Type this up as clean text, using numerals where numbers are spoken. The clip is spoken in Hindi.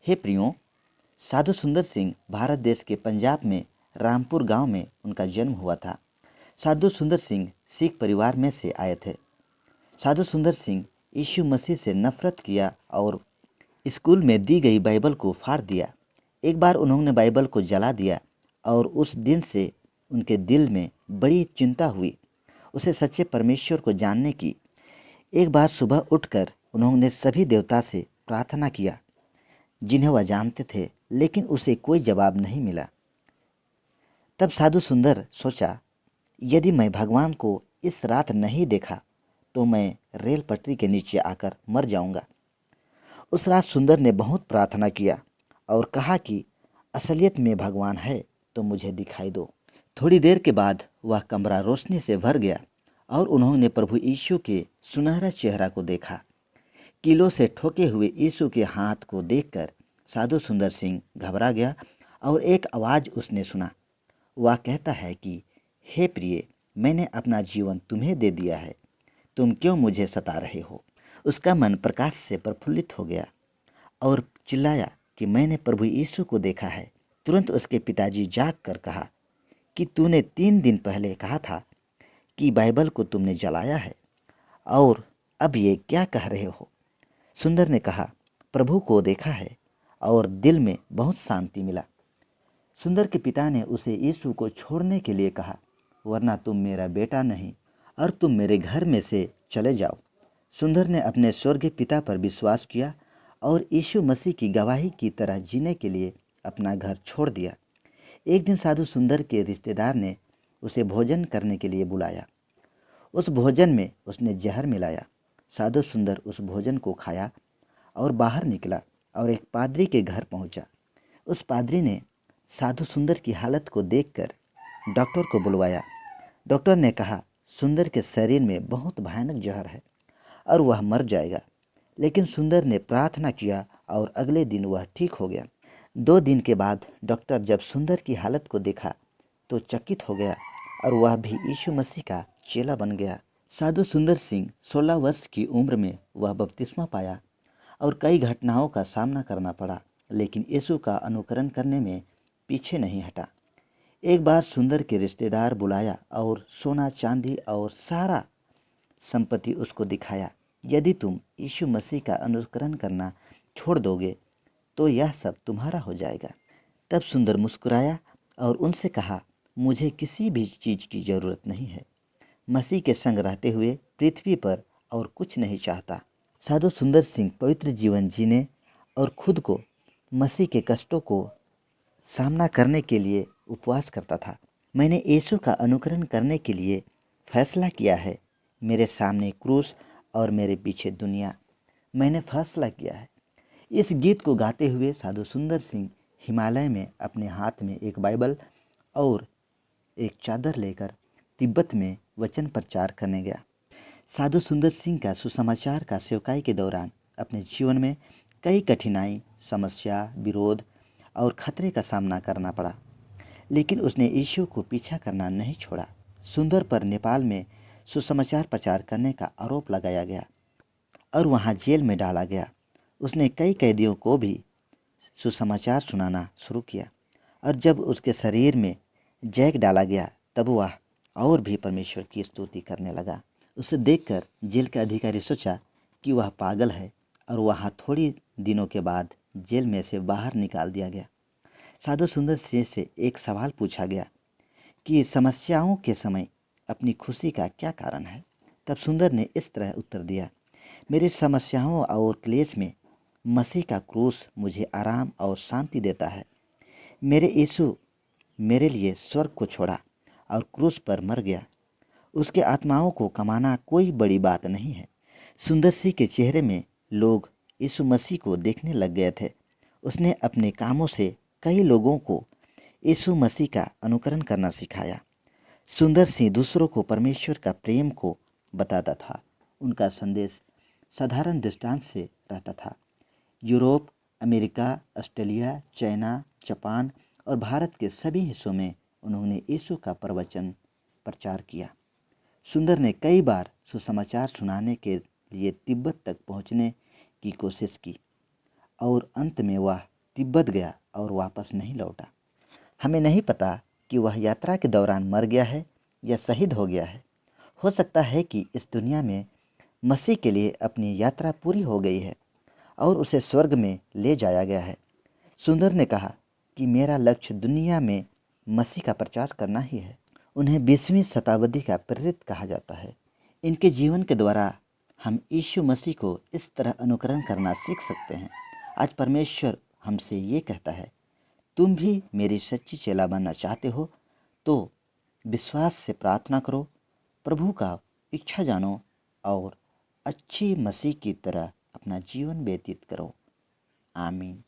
हे प्रियो, साधु सुंदर सिंह भारत देश के पंजाब में रामपुर गांव में उनका जन्म हुआ था। साधु सुंदर सिंह सिख परिवार में से आए थे। साधु सुंदर सिंह यीशु मसीह से नफरत किया और स्कूल में दी गई बाइबल को फाड़ दिया। एक बार उन्होंने बाइबल को जला दिया और उस दिन से उनके दिल में बड़ी चिंता हुई उसे सच्चे परमेश्वर को जानने की। एक बार सुबह उठकर उन्होंने सभी देवता से प्रार्थना किया जिन्हें वह जानते थे, लेकिन उसे कोई जवाब नहीं मिला। तब साधु सुंदर सोचा, यदि मैं भगवान को इस रात नहीं देखा तो मैं रेल पटरी के नीचे आकर मर जाऊंगा। उस रात सुंदर ने बहुत प्रार्थना किया और कहा कि असलियत में भगवान है तो मुझे दिखाई दो। थोड़ी देर के बाद वह कमरा रोशनी से भर गया और उन्होंने प्रभु यीशु के सुनहरा चेहरा को देखा। कीलों से ठोके हुए यीशु के हाथ को देखकर साधु सुंदर सिंह घबरा गया और एक आवाज़ उसने सुना। वह कहता है कि हे प्रिय, मैंने अपना जीवन तुम्हें दे दिया है, तुम क्यों मुझे सता रहे हो। उसका मन प्रकाश से प्रफुल्लित हो गया और चिल्लाया कि मैंने प्रभु यीशु को देखा है। तुरंत उसके पिताजी जाग कर कहा कि तूने 3 दिन पहले कहा था कि बाइबल को तुमने जलाया है और अब ये क्या कह रहे हो। सुंदर ने कहा, प्रभु को देखा है और दिल में बहुत शांति मिला। सुंदर के पिता ने उसे यीशु को छोड़ने के लिए कहा, वरना तुम मेरा बेटा नहीं और तुम मेरे घर में से चले जाओ। सुंदर ने अपने स्वर्गीय पिता पर विश्वास किया और यीशु मसीह की गवाही की तरह जीने के लिए अपना घर छोड़ दिया। एक दिन साधु सुंदर के रिश्तेदार ने उसे भोजन करने के लिए बुलाया। उस भोजन में उसने जहर मिलाया। साधु सुंदर उस भोजन को खाया और बाहर निकला और एक पादरी के घर पहुंचा। उस पादरी ने साधु सुंदर की हालत को देखकर डॉक्टर को बुलवाया। डॉक्टर ने कहा, सुंदर के शरीर में बहुत भयानक जहर है और वह मर जाएगा। लेकिन सुंदर ने प्रार्थना किया और अगले दिन वह ठीक हो गया। 2 दिन के बाद डॉक्टर जब सुंदर की हालत को देखा तो चकित हो गया और वह भी यीशु मसीह का चेला बन गया। साधु सुंदर सिंह 16 वर्ष की उम्र में वह बपतिस्मा पाया और कई घटनाओं का सामना करना पड़ा, लेकिन यीशु का अनुकरण करने में पीछे नहीं हटा। एक बार सुंदर के रिश्तेदार बुलाया और सोना चांदी और सारा संपत्ति उसको दिखाया। यदि तुम यीशु मसीह का अनुकरण करना छोड़ दोगे तो यह सब तुम्हारा हो जाएगा। तब सुंदर मुस्कुराया और उनसे कहा, मुझे किसी भी चीज़ की ज़रूरत नहीं है। मसीह के संग रहते हुए पृथ्वी पर और कुछ नहीं चाहता। साधु सुंदर सिंह पवित्र जीवन जीने और खुद को मसीह के कष्टों को सामना करने के लिए उपवास करता था। मैंने यीशु का अनुकरण करने के लिए फैसला किया है। मेरे सामने क्रूस और मेरे पीछे दुनिया। मैंने फैसला किया है। इस गीत को गाते हुए साधु सुंदर सिंह हिमालय में अपने हाथ में एक बाइबल और एक चादर लेकर तिब्बत में वचन प्रचार करने गया। साधु सुंदर सिंह का सुसमाचार का सेवकाई के दौरान अपने जीवन में कई कठिनाई, समस्या, विरोध और खतरे का सामना करना पड़ा, लेकिन उसने यीशु को पीछा करना नहीं छोड़ा। सुंदर पर नेपाल में सुसमाचार प्रचार करने का आरोप लगाया गया और वहां जेल में डाला गया। उसने कई कैदियों को भी सुसमाचार सुनाना शुरू किया और जब उसके शरीर में जैक डाला गया तब वह और भी परमेश्वर की स्तुति करने लगा। उसे देखकर जेल के अधिकारी सोचा कि वह पागल है और वहाँ थोड़ी दिनों के बाद जेल में से बाहर निकाल दिया गया। साधु सुंदर सिंह से एक सवाल पूछा गया कि समस्याओं के समय अपनी खुशी का क्या कारण है। तब सुंदर ने इस तरह उत्तर दिया, मेरी समस्याओं और क्लेश में मसीह का क्रूस मुझे आराम और शांति देता है। मेरे यीशु मेरे लिए स्वर्ग को छोड़ा और क्रूस पर मर गया। उसके आत्माओं को कमाना कोई बड़ी बात नहीं है। सुंदर सिंह के चेहरे में लोग यीशु मसीह को देखने लग गए थे। उसने अपने कामों से कई लोगों को यीशु मसीह का अनुकरण करना सिखाया। सुंदर सिंह दूसरों को परमेश्वर का प्रेम को बताता था। उनका संदेश साधारण दृष्टांत से रहता था। Europe, America, Australia, China, Japan और भारत के सभी हिस्सों में उन्होंने यीशु का प्रवचन प्रचार किया। सुंदर ने कई बार सुसमाचार सुनाने के लिए तिब्बत तक पहुंचने की कोशिश की और अंत में वह तिब्बत गया और वापस नहीं लौटा। हमें नहीं पता कि वह यात्रा के दौरान मर गया है या शहीद हो गया है। हो सकता है कि इस दुनिया में मसीह के लिए अपनी यात्रा पूरी हो गई है और उसे स्वर्ग में ले जाया गया है। सुंदर ने कहा कि मेरा लक्ष्य दुनिया में मसीह का प्रचार करना ही है। उन्हें 20वीं शताब्दी का प्रेरित कहा जाता है। इनके जीवन के द्वारा हम यीशु मसीह को इस तरह अनुकरण करना सीख सकते हैं। आज परमेश्वर हमसे ये कहता है, तुम भी मेरी सच्ची चेला बनना चाहते हो तो विश्वास से प्रार्थना करो, प्रभु का इच्छा जानो और अच्छी मसीह की तरह अपना जीवन व्यतीत करो। आमीन।